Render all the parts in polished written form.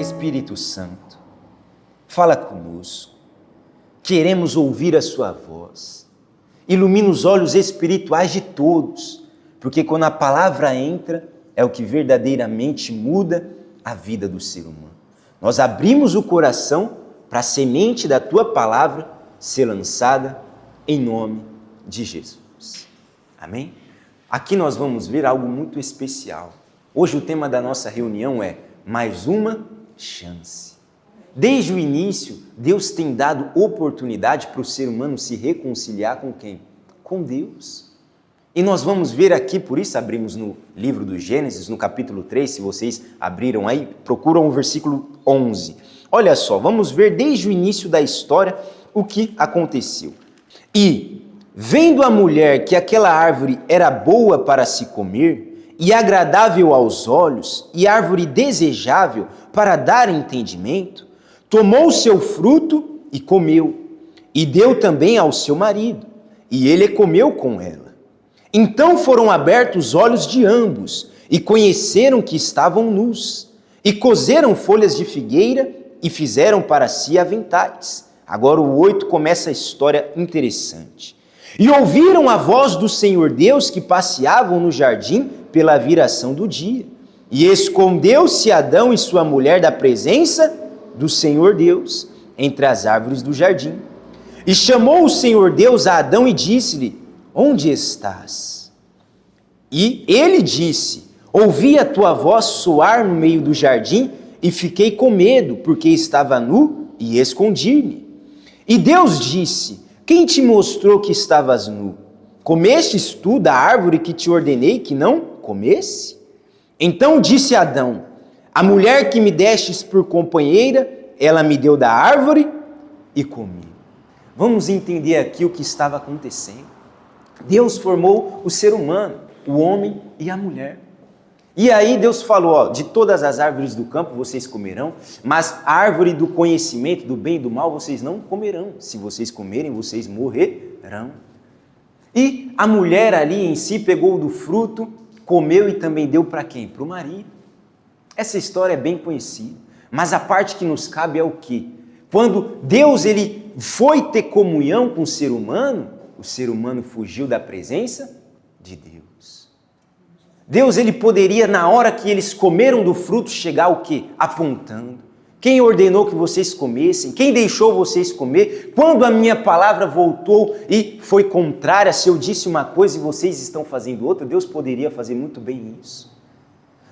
Espírito Santo, fala conosco. Queremos ouvir a sua voz. Ilumina os olhos espirituais de todos, porque quando a palavra entra, é o que verdadeiramente muda a vida do ser humano. Nós abrimos o coração para a semente da tua palavra ser lançada em nome de Jesus. Amém? Aqui nós vamos ver algo muito especial. Hoje o tema da nossa reunião é mais uma chance. Desde o início, Deus tem dado oportunidade para o ser humano se reconciliar com quem? Com Deus. E nós vamos ver aqui, por isso abrimos no livro do Gênesis, no capítulo 3, se vocês abriram aí, procuram o versículo 11. Olha só, vamos ver desde o início da história o que aconteceu. E, vendo a mulher que aquela árvore era boa para se comer, e agradável aos olhos, e árvore desejável para dar entendimento, tomou o seu fruto e comeu, e deu também ao seu marido, e ele comeu com ela. Então foram abertos os olhos de ambos, e conheceram que estavam nus, e coseram folhas de figueira, e fizeram para si aventais. Agora o 8 começa a história interessante. E ouviram a voz do Senhor Deus que passeavam no jardim pela viração do dia. E escondeu-se Adão e sua mulher da presença do Senhor Deus entre as árvores do jardim. E chamou o Senhor Deus a Adão e disse-lhe: onde estás? E ele disse: ouvi a tua voz soar no meio do jardim e fiquei com medo, porque estava nu e escondi-me. E Deus disse: quem te mostrou que estavas nu? Comestes tu da árvore que te ordenei que não comesse? Então disse Adão: a mulher que me destes por companheira, ela me deu da árvore e comi. Vamos entender aqui o que estava acontecendo. Deus formou o ser humano, o homem e a mulher. E aí Deus falou, ó, de todas as árvores do campo vocês comerão, mas a árvore do conhecimento do bem e do mal vocês não comerão. Se vocês comerem, vocês morrerão. E a mulher ali em si pegou do fruto, comeu e também deu para quem? Para o marido. Essa história é bem conhecida, mas a parte que nos cabe é o quê? Quando Deus ele foi ter comunhão com o ser humano fugiu da presença de Deus. Deus ele poderia, na hora que eles comeram do fruto, chegar o quê? Apontando. Quem ordenou que vocês comessem? Quem deixou vocês comer? Quando a minha palavra voltou e foi contrária, se eu disse uma coisa e vocês estão fazendo outra, Deus poderia fazer muito bem isso.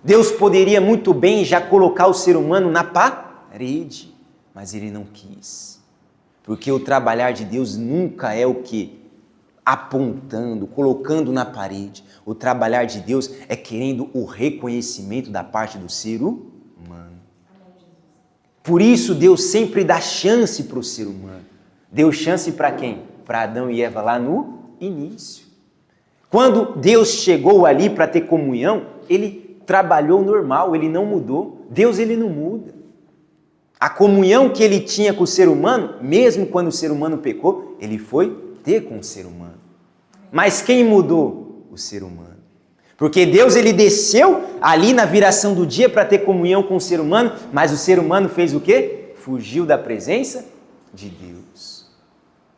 Deus poderia muito bem já colocar o ser humano na parede, mas ele não quis. Porque o trabalhar de Deus nunca é o quê? Apontando, colocando na parede. O trabalhar de Deus é querendo o reconhecimento da parte do ser humano. Por isso Deus sempre dá chance para o ser humano. Deu chance para quem? Para Adão e Eva lá no início. Quando Deus chegou ali para ter comunhão, ele trabalhou normal, ele não mudou. Deus ele não muda. A comunhão que ele tinha com o ser humano, mesmo quando o ser humano pecou, ele foi ter com o ser humano. Mas quem mudou? O ser humano. Porque Deus ele desceu ali na viração do dia para ter comunhão com o ser humano, mas o ser humano fez o quê? Fugiu da presença de Deus.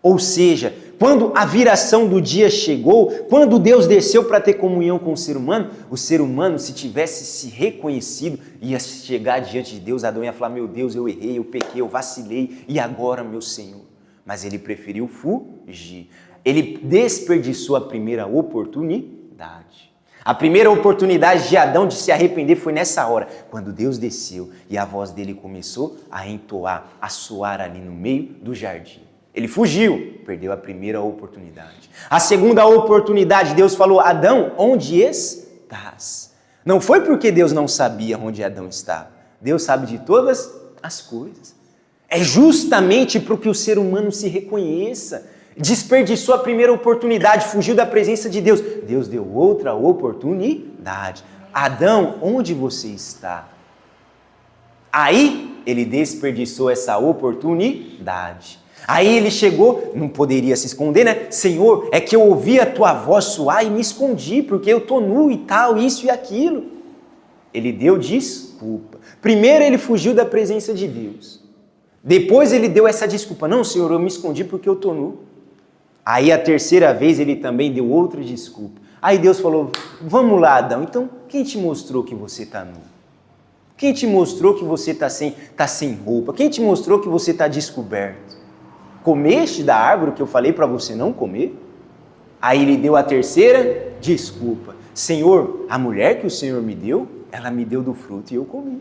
Ou seja, quando a viração do dia chegou, quando Deus desceu para ter comunhão com o ser humano, se tivesse se reconhecido, ia chegar diante de Deus, Adão ia falar, meu Deus, eu errei, eu pequei, eu vacilei, e agora, meu Senhor? Mas ele preferiu fugir. Ele desperdiçou a primeira oportunidade. A primeira oportunidade de Adão de se arrepender foi nessa hora, quando Deus desceu e a voz dele começou a entoar, a soar ali no meio do jardim. Ele fugiu, perdeu a primeira oportunidade. A segunda oportunidade, Deus falou, Adão, onde estás? Não foi porque Deus não sabia onde Adão estava. Deus sabe de todas as coisas. É justamente para que o ser humano se reconheça. Desperdiçou a primeira oportunidade, fugiu da presença de Deus. Deus deu outra oportunidade. Adão, onde você está? Aí ele desperdiçou essa oportunidade. Aí ele chegou, não poderia se esconder, né? Senhor, é que eu ouvi a tua voz soar e me escondi, porque eu estou nu e tal, isso e aquilo. Ele deu desculpa. Primeiro ele fugiu da presença de Deus. Depois ele deu essa desculpa. Não, Senhor, eu me escondi porque eu estou nu. Aí a terceira vez ele também deu outra desculpa. Aí Deus falou, vamos lá, Adão, então quem te mostrou que você está nu? Quem te mostrou que você está sem roupa? Quem te mostrou que você está descoberto? Comeste da árvore que eu falei para você não comer? Aí ele deu a terceira desculpa. Senhor, a mulher que o Senhor me deu, ela me deu do fruto e eu comi.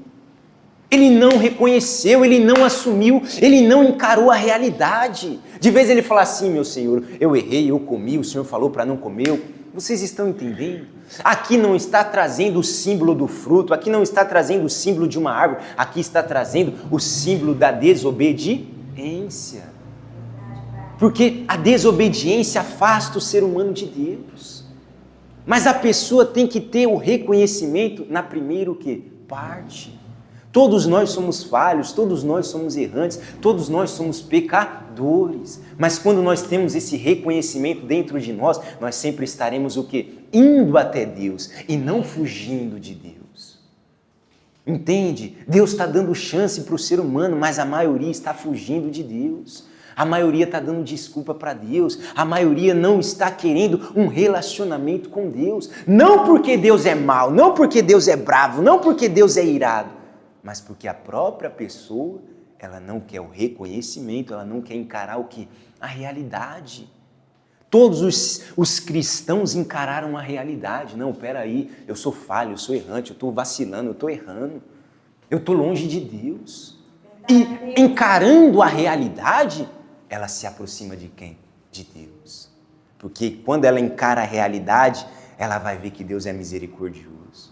Ele não reconheceu, ele não assumiu, ele não encarou a realidade. De vez ele fala assim, meu Senhor, eu errei, eu comi, o Senhor falou para não comer. Vocês estão entendendo? Aqui não está trazendo o símbolo do fruto, aqui não está trazendo o símbolo de uma árvore, aqui está trazendo o símbolo da desobediência. Porque a desobediência afasta o ser humano de Deus. Mas a pessoa tem que ter o reconhecimento na primeira parte. Todos nós somos falhos, todos nós somos errantes, todos nós somos pecadores. Mas quando nós temos esse reconhecimento dentro de nós, nós sempre estaremos indo até Deus e não fugindo de Deus. Entende? Deus está dando chance para o ser humano, mas a maioria está fugindo de Deus. A maioria está dando desculpa para Deus, a maioria não está querendo um relacionamento com Deus. Não porque Deus é mau, não porque Deus é bravo, não porque Deus é irado, mas porque a própria pessoa, ela não quer o reconhecimento, ela não quer encarar a realidade. Todos os cristãos encararam a realidade. Não, peraí, eu sou falho, eu sou errante, eu estou vacilando, eu estou errando, eu estou longe de Deus. E encarando a realidade, ela se aproxima de quem? De Deus. Porque quando ela encara a realidade, ela vai ver que Deus é misericordioso.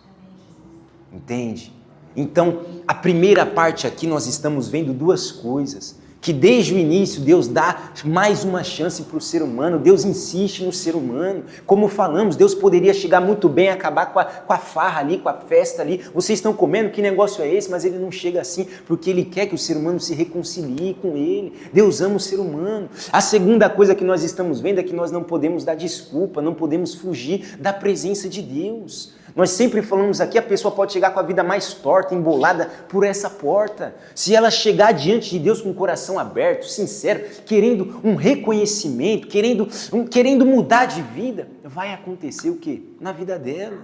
Entende? Então, a primeira parte aqui nós estamos vendo duas coisas. Que desde o início Deus dá mais uma chance para o ser humano, Deus insiste no ser humano. Como falamos, Deus poderia chegar muito bem, acabar com a farra ali, com a festa ali. Vocês estão comendo, que negócio é esse? Mas Ele não chega assim, porque Ele quer que o ser humano se reconcilie com Ele. Deus ama o ser humano. A segunda coisa que nós estamos vendo é que nós não podemos dar desculpa, não podemos fugir da presença de Deus. Nós sempre falamos aqui, a pessoa pode chegar com a vida mais torta, embolada por essa porta. Se ela chegar diante de Deus com o coração aberto, sincero, querendo um reconhecimento, querendo mudar de vida, vai acontecer o quê? Na vida dela.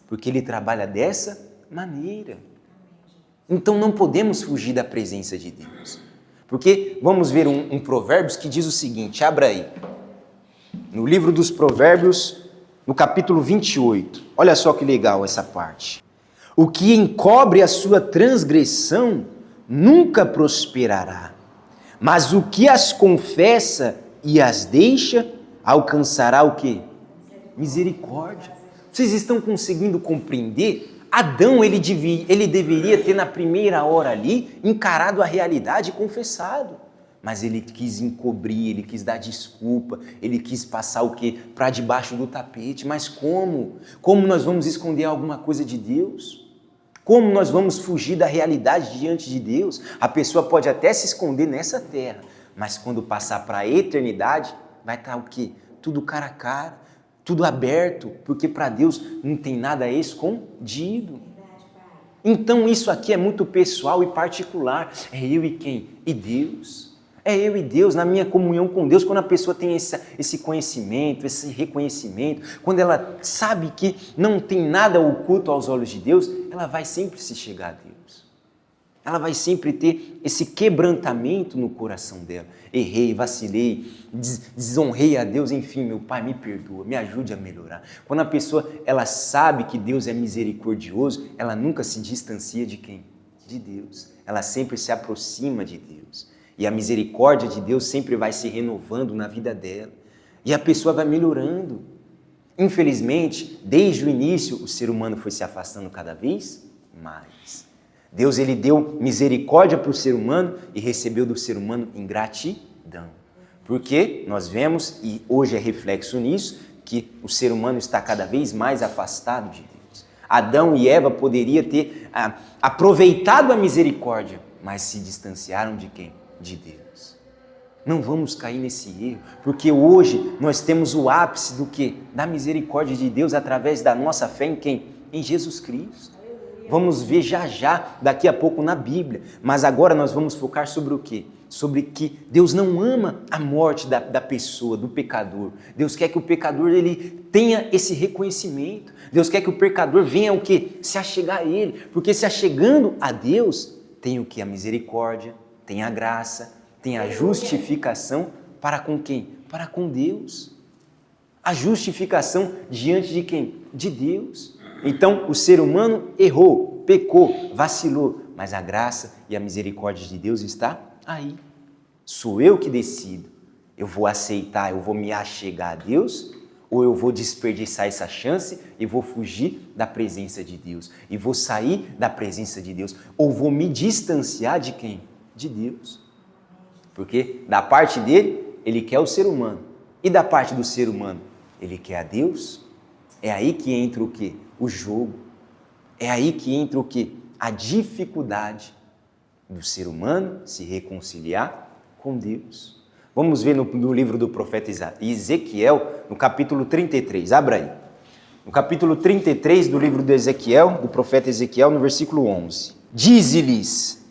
Porque Ele trabalha dessa maneira. Então não podemos fugir da presença de Deus. Porque vamos ver um Provérbios que diz o seguinte, abra aí. No livro dos Provérbios, no capítulo 28, olha só que legal essa parte. O que encobre a sua transgressão nunca prosperará, mas o que as confessa e as deixa alcançará o quê? Misericórdia. Vocês estão conseguindo compreender? Adão, ele deveria ter na primeira hora ali encarado a realidade e confessado. Mas ele quis encobrir, ele quis dar desculpa, ele quis passar o quê? Para debaixo do tapete. Mas como? Como nós vamos esconder alguma coisa de Deus? Como nós vamos fugir da realidade diante de Deus? A pessoa pode até se esconder nessa terra, mas quando passar para a eternidade, vai estar o quê? Tudo cara a cara, tudo aberto, porque para Deus não tem nada escondido. Então isso aqui é muito pessoal e particular. É eu e quem? E Deus. É eu e Deus, na minha comunhão com Deus, quando a pessoa tem esse conhecimento, esse reconhecimento, quando ela sabe que não tem nada oculto aos olhos de Deus, ela vai sempre se chegar a Deus. Ela vai sempre ter esse quebrantamento no coração dela. Errei, vacilei, desonrei a Deus, enfim, meu Pai, me perdoa, me ajude a melhorar. Quando a pessoa ela sabe que Deus é misericordioso, ela nunca se distancia de quem? De Deus. Ela sempre se aproxima de Deus. E a misericórdia de Deus sempre vai se renovando na vida dela. E a pessoa vai melhorando. Infelizmente, desde o início, o ser humano foi se afastando cada vez mais. Deus, ele deu misericórdia para o ser humano e recebeu do ser humano ingratidão. Porque nós vemos, e hoje é reflexo nisso, que o ser humano está cada vez mais afastado de Deus. Adão e Eva poderiam ter aproveitado a misericórdia, mas se distanciaram de quem? De Deus. Não vamos cair nesse erro, porque hoje nós temos o ápice do quê? Da misericórdia de Deus através da nossa fé em quem? Em Jesus Cristo. Vamos ver já, daqui a pouco na Bíblia. Mas agora nós vamos focar sobre o quê? Sobre que Deus não ama a morte da pessoa, do pecador. Deus quer que o pecador ele tenha esse reconhecimento. Deus quer que o pecador venha o quê? Se achegar a Ele. Porque se achegando a Deus, tem o quê? A misericórdia, tem a graça, tem a justificação para com quem? Para com Deus. A justificação diante de quem? De Deus. Então, o ser humano errou, pecou, vacilou, mas a graça e a misericórdia de Deus está aí. Sou eu que decido. Eu vou aceitar, eu vou me achegar a Deus, ou eu vou desperdiçar essa chance e vou fugir da presença de Deus, e vou sair da presença de Deus, ou vou me distanciar de quem? De Deus. Porque da parte dele, ele quer o ser humano, e da parte do ser humano, ele quer a Deus. É aí que entra o quê? O jogo. É aí que entra o quê? A dificuldade do ser humano se reconciliar com Deus. Vamos ver no livro do profeta Ezequiel, no capítulo 33. Abra aí. No capítulo 33 do livro de Ezequiel, do profeta Ezequiel, no versículo 11. Dize-lhes: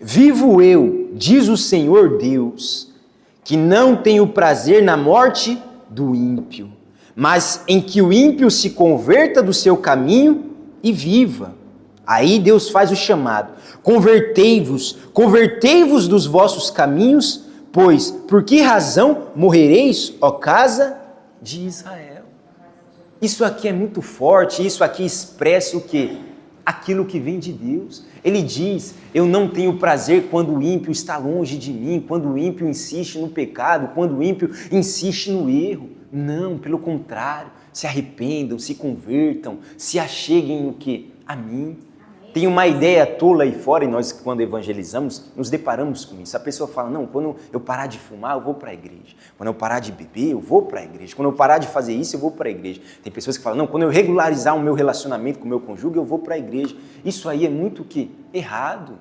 vivo eu, diz o Senhor Deus, que não tenho prazer na morte do ímpio, mas em que o ímpio se converta do seu caminho e viva. Aí Deus faz o chamado: convertei-vos dos vossos caminhos, pois por que razão morrereis, ó casa de Israel? Isso aqui é muito forte, isso aqui expressa o quê? Aquilo que vem de Deus. Ele diz: eu não tenho prazer quando o ímpio está longe de mim, quando o ímpio insiste no pecado, quando o ímpio insiste no erro. Não, pelo contrário, se arrependam, se convertam, se acheguem o quê? A mim. Tem uma ideia tola aí fora, e nós, quando evangelizamos, nos deparamos com isso. A pessoa fala: não, quando eu parar de fumar, eu vou para a igreja. Quando eu parar de beber, eu vou para a igreja. Quando eu parar de fazer isso, eu vou para a igreja. Tem pessoas que falam: não, quando eu regularizar o meu relacionamento com o meu cônjuge, eu vou para a igreja. Isso aí é muito o quê? Errado.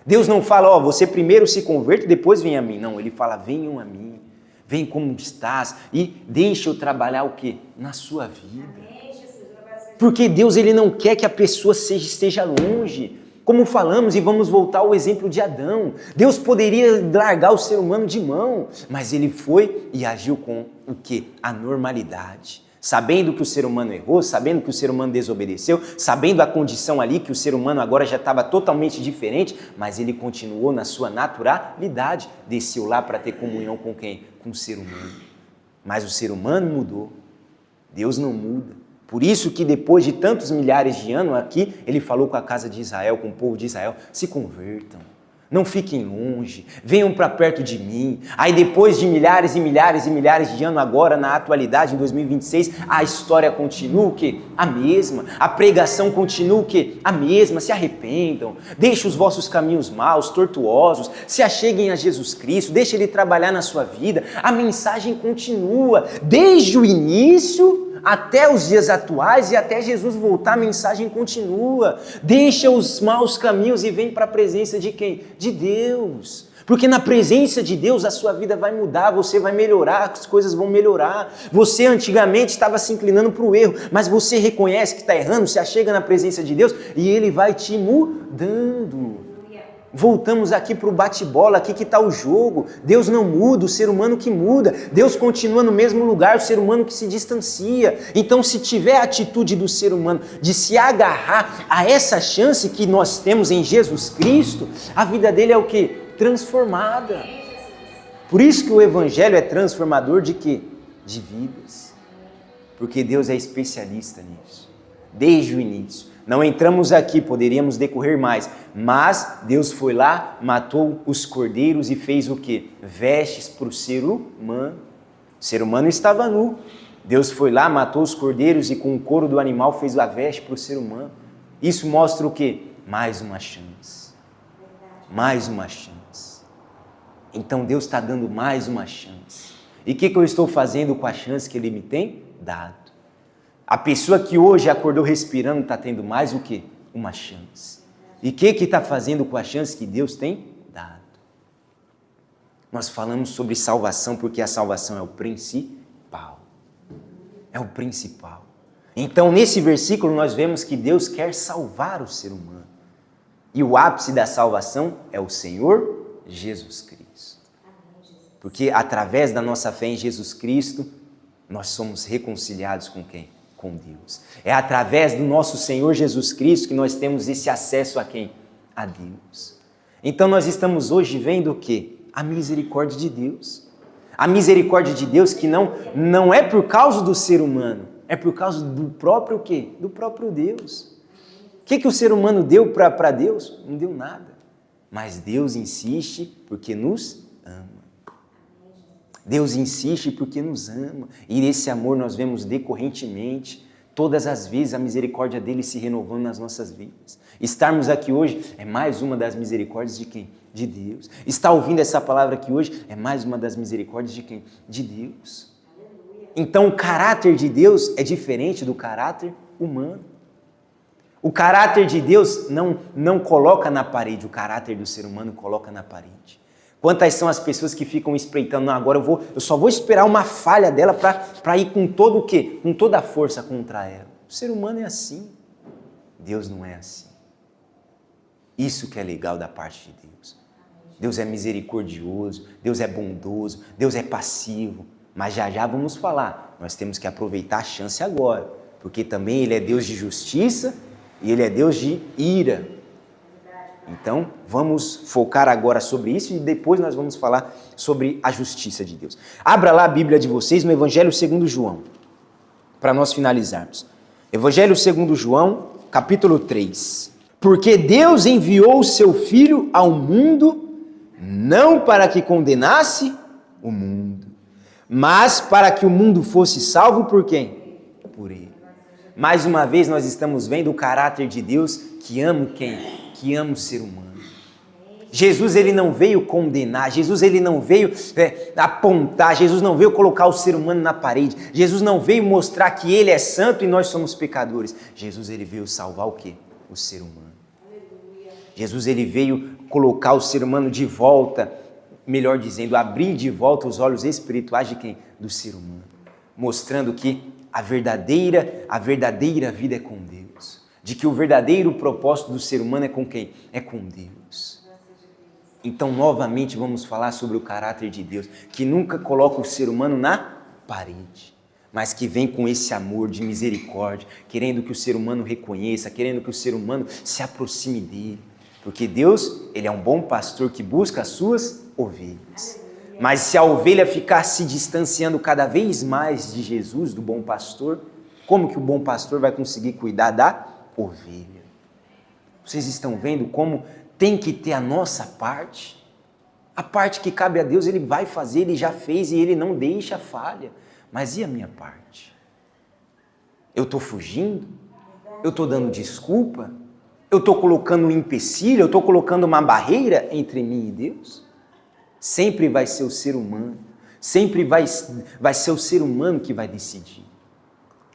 Deus não fala: ó, você primeiro se converte e depois vem a mim. Não, Ele fala: venham a mim, vem como estás e deixa eu trabalhar o quê? Na sua vida. Porque Deus ele não quer que a pessoa esteja longe. Como falamos, e vamos voltar ao exemplo de Adão. Deus poderia largar o ser humano de mão, mas ele foi e agiu com o quê? A normalidade. Sabendo que o ser humano errou, sabendo que o ser humano desobedeceu, sabendo a condição ali que o ser humano agora já estava totalmente diferente, mas ele continuou na sua naturalidade. Desceu lá para ter comunhão com quem? Com o ser humano. Mas o ser humano mudou. Deus não muda. Por isso que depois de tantos milhares de anos aqui, ele falou com a casa de Israel, com o povo de Israel: se convertam, não fiquem longe, venham para perto de mim. Aí depois de milhares e milhares e milhares de anos, agora na atualidade, em 2026, a história continua o quê? A mesma. A pregação continua o quê? A mesma. Se arrependam, deixem os vossos caminhos maus, tortuosos, se acheguem a Jesus Cristo, deixem Ele trabalhar na sua vida. A mensagem continua, desde o início até os dias atuais e até Jesus voltar, a mensagem continua. Deixa os maus caminhos e vem para a presença de quem? De Deus. Porque na presença de Deus a sua vida vai mudar, você vai melhorar, as coisas vão melhorar. Você antigamente estava se inclinando para o erro, mas você reconhece que está errando, se achega na presença de Deus e Ele vai te mudando. Voltamos aqui para o bate-bola, aqui que está o jogo. Deus não muda, o ser humano que muda. Deus continua no mesmo lugar, o ser humano que se distancia. Então, se tiver a atitude do ser humano de se agarrar a essa chance que nós temos em Jesus Cristo, a vida dele é o quê? Transformada. Por isso que o Evangelho é transformador de quê? De vidas. Porque Deus é especialista nisso, desde o início. Não entramos aqui, poderíamos decorrer mais, mas Deus foi lá, matou os cordeiros e fez o quê? Vestes para o ser humano. O ser humano estava nu. Deus foi lá, matou os cordeiros e com o couro do animal fez a veste para o ser humano. Isso mostra o quê? Mais uma chance. Mais uma chance. Então Deus está dando mais uma chance. E o que eu estou fazendo com a chance que Ele me tem dado? A pessoa que hoje acordou respirando está tendo mais o quê? Uma chance. E o que está fazendo com a chance que Deus tem dado? Nós falamos sobre salvação porque a salvação é o principal. É o principal. Então, nesse versículo, nós vemos que Deus quer salvar o ser humano. E o ápice da salvação é o Senhor Jesus Cristo. Porque através da nossa fé em Jesus Cristo, nós somos reconciliados com quem? Com Deus. É através do nosso Senhor Jesus Cristo que nós temos esse acesso a quem? A Deus. Então nós estamos hoje vendo o quê? A misericórdia de Deus. A misericórdia de Deus que não é por causa do ser humano, é por causa do próprio quê? Do próprio Deus. O que o ser humano deu para Deus? Não deu nada. Mas Deus insiste porque nos ama. Deus insiste porque nos ama. E esse amor nós vemos decorrentemente, todas as vezes a misericórdia dele se renovando nas nossas vidas. Estarmos aqui hoje é mais uma das misericórdias de quem? De Deus. Estar ouvindo essa palavra aqui hoje é mais uma das misericórdias de quem? De Deus. Então o caráter de Deus é diferente do caráter humano. O caráter de Deus não coloca na parede, o caráter do ser humano coloca na parede. Quantas são as pessoas que ficam espreitando, não, agora eu só vou esperar uma falha dela para ir com todo o quê? Com toda a força contra ela. O ser humano é assim. Deus não é assim. Isso que é legal da parte de Deus. Deus é misericordioso, Deus é bondoso, Deus é passivo. Mas já vamos falar, nós temos que aproveitar a chance agora, porque também Ele é Deus de justiça e Ele é Deus de ira. Então, vamos focar agora sobre isso e depois nós vamos falar sobre a justiça de Deus. Abra lá a Bíblia de vocês no Evangelho segundo João, para nós finalizarmos. Evangelho segundo João, capítulo 3. Porque Deus enviou o seu Filho ao mundo, não para que condenasse o mundo, mas para que o mundo fosse salvo por quem? Por Ele. Mais uma vez nós estamos vendo o caráter de Deus que ama quem? Que ama o ser humano. Jesus ele não veio condenar, Jesus ele não veio apontar, Jesus não veio colocar o ser humano na parede, Jesus não veio mostrar que ele é santo e nós somos pecadores. Jesus ele veio salvar o quê? O ser humano. Jesus ele veio colocar o ser humano de volta, melhor dizendo, abrir de volta os olhos espirituais de quem? Do ser humano, mostrando que a verdadeira vida é com Deus. De que o verdadeiro propósito do ser humano é com quem? É com Deus. Então, novamente, vamos falar sobre o caráter de Deus, que nunca coloca o ser humano na parede, mas que vem com esse amor de misericórdia, querendo que o ser humano reconheça, querendo que o ser humano se aproxime dele. Porque Deus, ele é um bom pastor que busca as suas ovelhas. Mas se a ovelha ficar se distanciando cada vez mais de Jesus, do bom pastor, como que o bom pastor vai conseguir cuidar da ovelha? Vocês estão vendo como tem que ter a nossa parte? A parte que cabe a Deus ele vai fazer, ele já fez e ele não deixa falha. Mas e a minha parte? Eu estou fugindo? Eu estou dando desculpa? Eu estou colocando um empecilho? Eu estou colocando uma barreira entre mim e Deus? Sempre vai ser o ser humano, sempre vai ser o ser humano que vai decidir.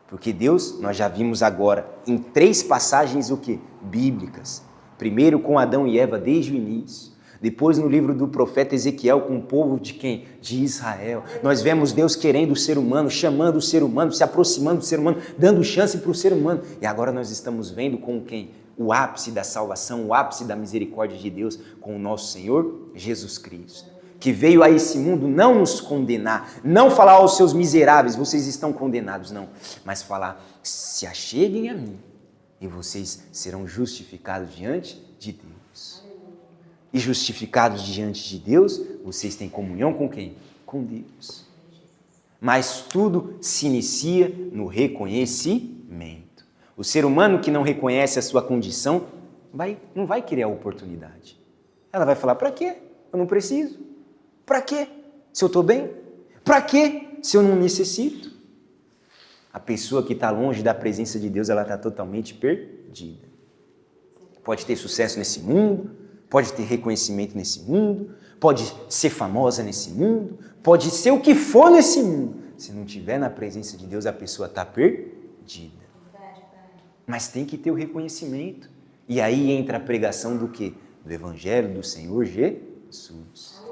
Porque Deus, nós já vimos agora, em 3 passagens o quê? Bíblicas. Primeiro com Adão e Eva desde o início. Depois no livro do profeta Ezequiel com o povo de quem? De Israel. Nós vemos Deus querendo o ser humano, chamando o ser humano, se aproximando do ser humano, dando chance para o ser humano. E agora nós estamos vendo com quem? O ápice da salvação, o ápice da misericórdia de Deus com o nosso Senhor Jesus Cristo. Que veio a esse mundo não nos condenar, não falar aos seus miseráveis, vocês estão condenados, não. Mas falar, se acheguem a mim e vocês serão justificados diante de Deus. E justificados diante de Deus, vocês têm comunhão com quem? Com Deus. Mas tudo se inicia no reconhecimento. O ser humano que não reconhece a sua condição não vai querer a oportunidade. Ela vai falar, para quê? Eu não preciso. Para quê? Se eu estou bem? Para quê? Se eu não necessito? A pessoa que está longe da presença de Deus, ela está totalmente perdida. Pode ter sucesso nesse mundo, pode ter reconhecimento nesse mundo, pode ser famosa nesse mundo, pode ser o que for nesse mundo. Se não estiver na presença de Deus, a pessoa está perdida. Mas tem que ter o reconhecimento. E aí entra a pregação do quê? Do Evangelho do Senhor Jesus.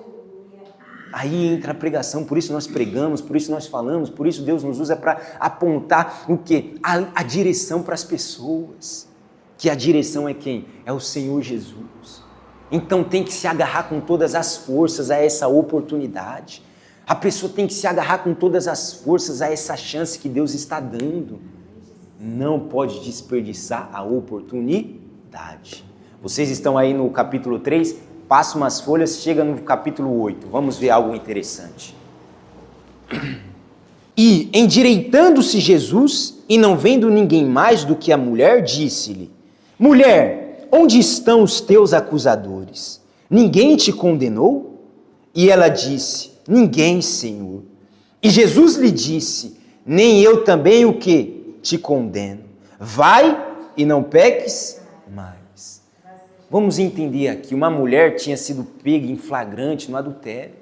Aí entra a pregação, por isso nós pregamos, por isso nós falamos, por isso Deus nos usa para apontar o quê? A direção para as pessoas. Que a direção é quem? É o Senhor Jesus. Então tem que se agarrar com todas as forças a essa oportunidade. A pessoa tem que se agarrar com todas as forças a essa chance que Deus está dando. Não pode desperdiçar a oportunidade. Vocês estão aí no capítulo 3, passa umas folhas, chega no capítulo 8. Vamos ver algo interessante. E, endireitando-se Jesus, e não vendo ninguém mais do que a mulher, disse-lhe: Mulher, onde estão os teus acusadores? Ninguém te condenou? E ela disse: Ninguém, Senhor. E Jesus lhe disse: Nem eu também o que? Te condeno. Vai e não peques mais. Vamos entender aqui, uma mulher tinha sido pega em flagrante no adultério.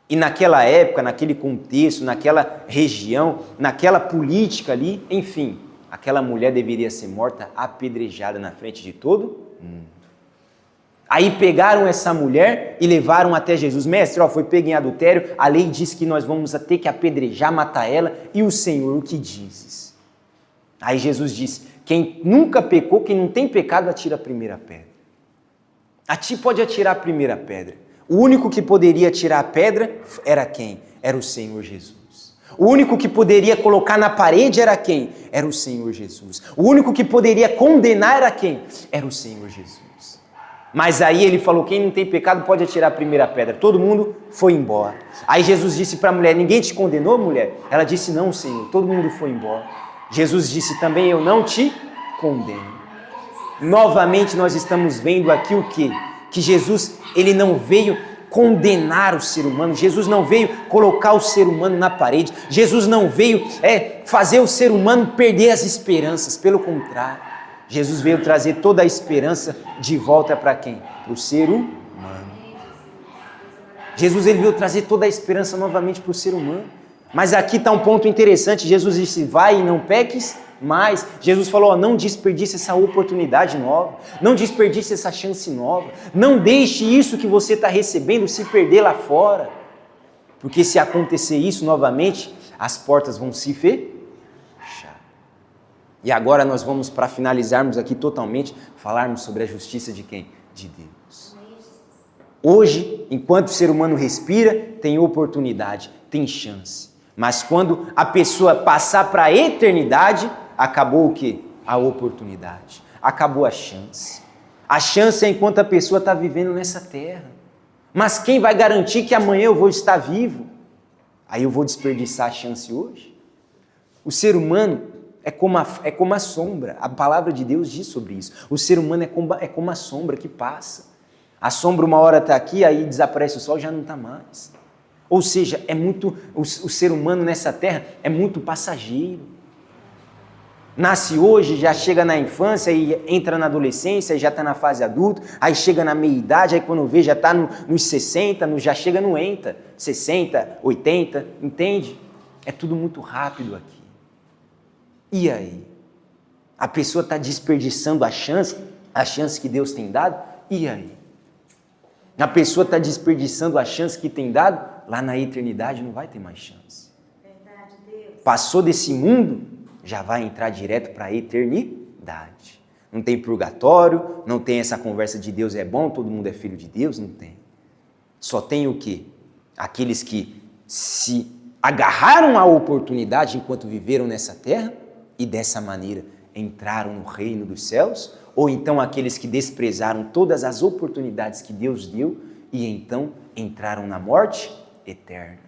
E naquela época, naquele contexto, naquela região, naquela política ali, enfim, aquela mulher deveria ser morta apedrejada na frente de todo mundo. Aí pegaram essa mulher e levaram até Jesus. Mestre, foi pega em adultério, a lei diz que nós vamos ter que apedrejar, matar ela, e o Senhor, o que dizes? Aí Jesus disse: quem nunca pecou, quem não tem pecado, atira a primeira pedra. A ti pode atirar a primeira pedra. O único que poderia tirar a pedra era quem? Era o Senhor Jesus. O único que poderia colocar na parede era quem? Era o Senhor Jesus. O único que poderia condenar era quem? Era o Senhor Jesus. Mas aí ele falou: quem não tem pecado pode atirar a primeira pedra. Todo mundo foi embora. Aí Jesus disse para a mulher: ninguém te condenou, mulher? Ela disse: não, Senhor, todo mundo foi embora. Jesus disse também: eu não te condeno. Novamente nós estamos vendo aqui o quê? Que Jesus, ele não veio condenar o ser humano, Jesus não veio colocar o ser humano na parede, Jesus não veio fazer o ser humano perder as esperanças, pelo contrário, Jesus veio trazer toda a esperança de volta para quem? Para o ser humano. Jesus, ele veio trazer toda a esperança novamente para o ser humano. Mas aqui está um ponto interessante, Jesus disse: vai e não peques mais. Jesus falou: não desperdice essa oportunidade nova, não desperdice essa chance nova, não deixe isso que você está recebendo se perder lá fora, porque se acontecer isso novamente, as portas vão se fechar. E agora nós vamos, para finalizarmos aqui totalmente, falarmos sobre a justiça de quem? De Deus. Hoje, enquanto o ser humano respira, tem oportunidade, tem chance. Mas quando a pessoa passar para a eternidade, acabou o quê? A oportunidade. Acabou a chance. A chance é enquanto a pessoa está vivendo nessa terra. Mas quem vai garantir que amanhã eu vou estar vivo? Aí eu vou desperdiçar a chance hoje? O ser humano é como a sombra. A palavra de Deus diz sobre isso. O ser humano é como a sombra que passa. A sombra uma hora está aqui, aí desaparece o sol e já não está mais. Ou seja, o ser humano nessa terra é muito passageiro. Nasce hoje, já chega na infância e entra na adolescência e já está na fase adulta, aí chega na meia-idade, aí quando vê já está nos 60, já chega no 60, 80, entende? É tudo muito rápido aqui. E aí? A pessoa está desperdiçando a chance que Deus tem dado? E aí? A pessoa está desperdiçando a chance que tem dado? Lá na eternidade não vai ter mais chance. Verdade, Deus. Passou desse mundo, já vai entrar direto para a eternidade. Não tem purgatório, não tem essa conversa de Deus é bom, todo mundo é filho de Deus, não tem. Só tem o quê? Aqueles que se agarraram à oportunidade enquanto viveram nessa terra e dessa maneira entraram no reino dos céus, ou então aqueles que desprezaram todas as oportunidades que Deus deu e então entraram na morte eterna.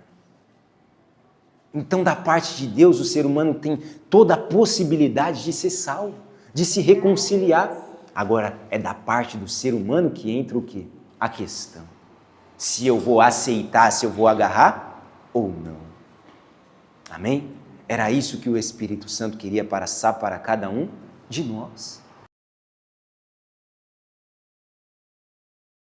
Então, da parte de Deus, o ser humano tem toda a possibilidade de ser salvo, de se reconciliar. Agora, é da parte do ser humano que entra o quê? A questão. Se eu vou aceitar, se eu vou agarrar ou não. Amém? Era isso que o Espírito Santo queria passar para cada um de nós.